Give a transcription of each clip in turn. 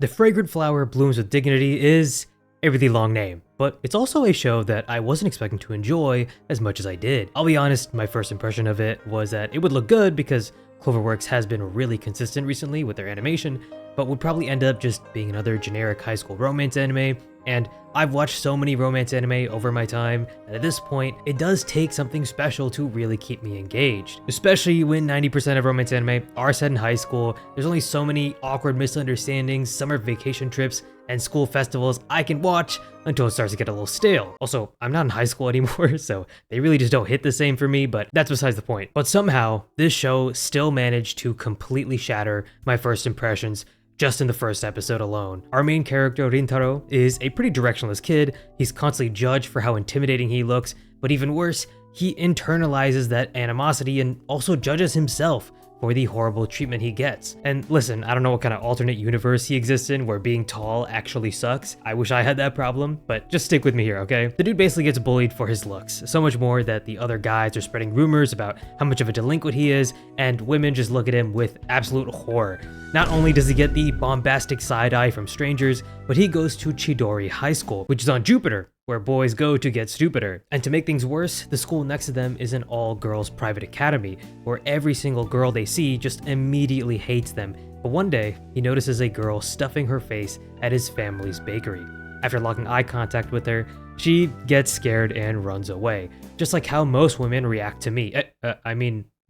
The Fragrant Flower Blooms with Dignity is a really long name, but it's also a show that I wasn't expecting to enjoy as much as I did. I'll be honest, my first impression of it was that it would look good because Cloverworks has been really consistent recently with their animation, but would probably end up just being another generic high school romance anime. And I've watched so many romance anime over my time, and at this point, it does take something special to really keep me engaged. Especially when 90% of romance anime are set in high school, there's only so many awkward misunderstandings, summer vacation trips, and school festivals I can watch until it starts to get a little stale. Also, I'm not in high school anymore, so they really just don't hit the same for me, but that's besides the point. But somehow, this show still managed to completely shatter my first impressions just in the first episode alone. Our main character, Rintaro, is a pretty directionless kid. He's constantly judged for how intimidating he looks, but even worse, he internalizes that animosity and also judges himself for the horrible treatment he gets. And listen, I don't know what kind of alternate universe he exists in where being tall actually sucks. I wish I had that problem, but just stick with me here, okay? The dude basically gets bullied for his looks, so much more that the other guys are spreading rumors about how much of a delinquent he is, and women just look at him with absolute horror. Not only does he get the bombastic side eye from strangers, but he goes to Chidori High School, which is on Jupiter, where boys go to get stupider. And to make things worse, the school next to them is an all-girls private academy, where every single girl they see just immediately hates them. But one day, he notices a girl stuffing her face at his family's bakery. After locking eye contact with her, she gets scared and runs away, just like how most women react to me.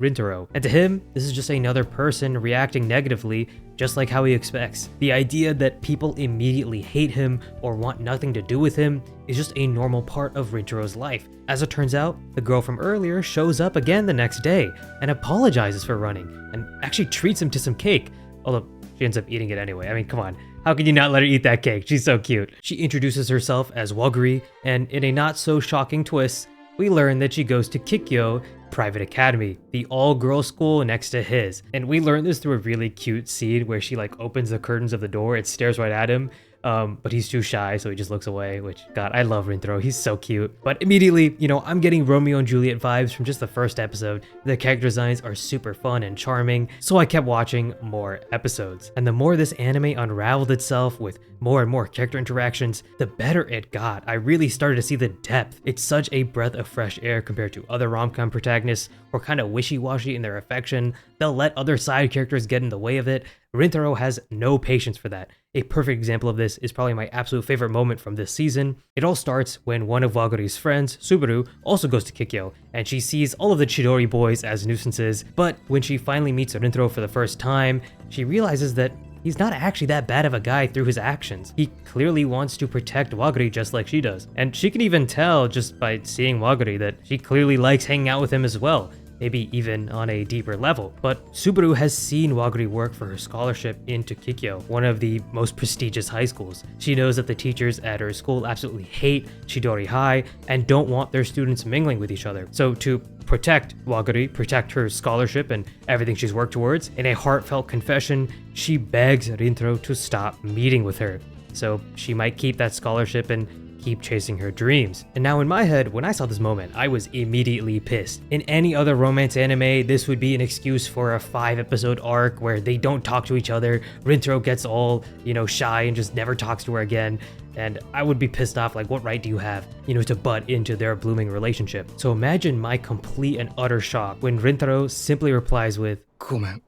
Rintaro. And to him, this is just another person reacting negatively, just like how he expects. The idea that people immediately hate him or want nothing to do with him is just a normal part of Rintaro's life. As it turns out, the girl from earlier shows up again the next day and apologizes for running and actually treats him to some cake, although she ends up eating it anyway. I mean, come on. How can you not let her eat that cake? She's so cute. She introduces herself as Waguri, and in a not so shocking twist, we learn that she goes to Kikyo Private Academy, the all-girls school next to his. And we learn this through a really cute scene where she like opens the curtains of the door, it stares right at him, but he's too shy, so he just looks away, which, God, I love Rintaro, he's so cute. But immediately, I'm getting Romeo and Juliet vibes from just the first episode. The character designs are super fun and charming, so I kept watching more episodes. And the more this anime unraveled itself with more and more character interactions, the better it got. I really started to see the depth. It's such a breath of fresh air compared to other rom-com protagonists who are kind of wishy-washy in their affection. They'll let other side characters get in the way of it. Rintaro has no patience for that. A perfect example of this is probably my absolute favorite moment from this season. It all starts when one of Waguri's friends, Subaru, also goes to Kikyo, and she sees all of the Chidori boys as nuisances, but when she finally meets Rintaro for the first time, she realizes that he's not actually that bad of a guy through his actions. He clearly wants to protect Waguri just like she does. And she can even tell just by seeing Waguri that she clearly likes hanging out with him as well, maybe even on a deeper level. But Subaru has seen Waguri work for her scholarship into Kikyo, one of the most prestigious high schools. She knows that the teachers at her school absolutely hate Chidori High and don't want their students mingling with each other. So to protect Waguri, protect her scholarship and everything she's worked towards, in a heartfelt confession, she begs Rintaro to stop meeting with her, so she might keep that scholarship and keep chasing her dreams. And now in my head, when I saw this moment, I was immediately pissed. In any other romance anime, this would be an excuse for a 5-episode arc where they don't talk to each other. Rintaro gets all, shy and just never talks to her again. And I would be pissed off, like, what right do you have, to butt into their blooming relationship? So imagine my complete and utter shock when Rintaro simply replies with, ごめん、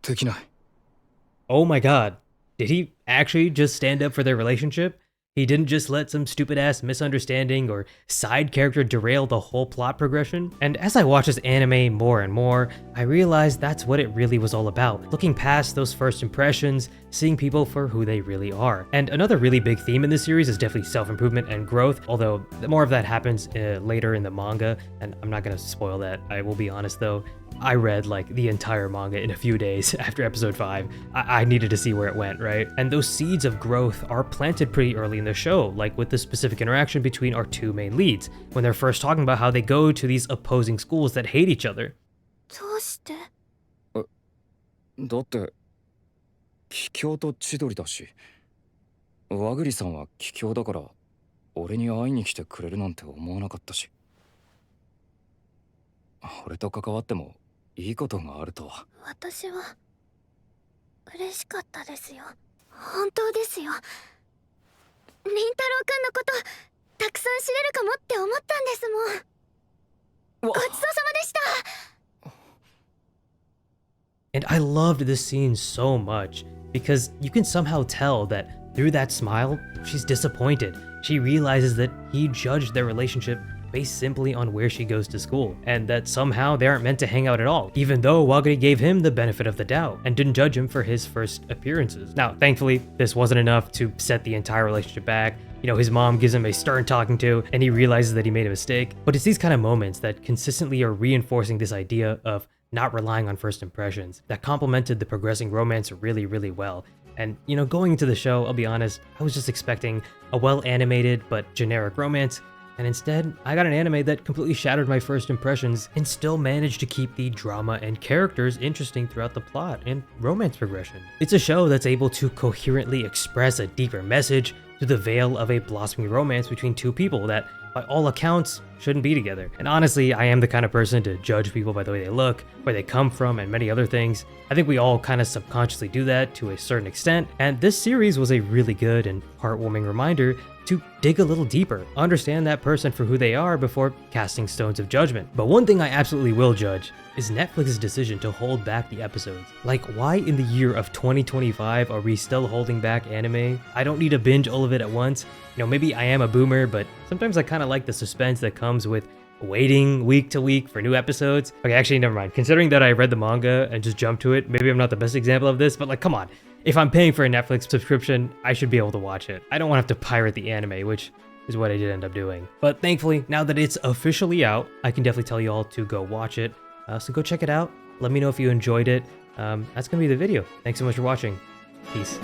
できない。 oh my god, did he actually just stand up for their relationship? He didn't just let some stupid ass misunderstanding or side character derail the whole plot progression. And as I watch this anime more and more, I realized that's what it really was all about. Looking past those first impressions, seeing people for who they really are. And another really big theme in this series is definitely self-improvement and growth, although more of that happens later in the manga, and I'm not gonna spoil that. I will be honest though, I read like the entire manga in a few days after episode 5. I needed to see where it went, right? And those seeds of growth are planted pretty early in the show, like with the specific interaction between our two main leads, when they're first talking about how they go to these opposing schools that hate each other. どうして？だって、桔梗と千鳥だし、和栗さんは桔梗だから、俺に会いに来てくれるなんて思わなかったし。俺と関わってもいいことがあるとは。私は嬉しかったですよ。本当ですよ。凛太郎くんのことたくさん知れるかもって思ったんですもん。ごちそうさまでした。 And I loved this scene so much because you can somehow tell that through that smile, she's disappointed. She realizes that he judged their relationship based simply on where she goes to school, and that somehow they aren't meant to hang out at all, even though Waguri gave him the benefit of the doubt and didn't judge him for his first appearances. Now, thankfully, this wasn't enough to set the entire relationship back. You know, his mom gives him a stern talking to, and he realizes that he made a mistake. But it's these kind of moments that consistently are reinforcing this idea of not relying on first impressions that complemented the progressing romance really, really well. And, you know, going into the show, I'll be honest, I was just expecting a well-animated but generic romance, and instead, I got an anime that completely shattered my first impressions and still managed to keep the drama and characters interesting throughout the plot and romance progression. It's a show that's able to coherently express a deeper message through the veil of a blossoming romance between two people that, by all accounts, shouldn't be together. And honestly, I am the kind of person to judge people by the way they look, where they come from, and many other things. I think we all kind of subconsciously do that to a certain extent, and this series was a really good and heartwarming reminder to dig a little deeper, understand that person for who they are before casting stones of judgment. But one thing I absolutely will judge is Netflix's decision to hold back the episodes. Like, why in the year of 2025 are we still holding back anime? I don't need to binge all of it at once. You know, maybe I am a boomer, but sometimes I kind of like the suspense that comes with waiting week to week for new episodes. Okay, actually, never mind. Considering that I read the manga and just jumped to it, maybe I'm not the best example of this, but like, come on. If I'm paying for a Netflix subscription, I should be able to watch it. I don't want to have to pirate the anime, which is what I did end up doing. But thankfully, now that it's officially out, I can definitely tell you all to go watch it. So go check it out. Let me know if you enjoyed it. That's gonna be the video. Thanks so much for watching. Peace.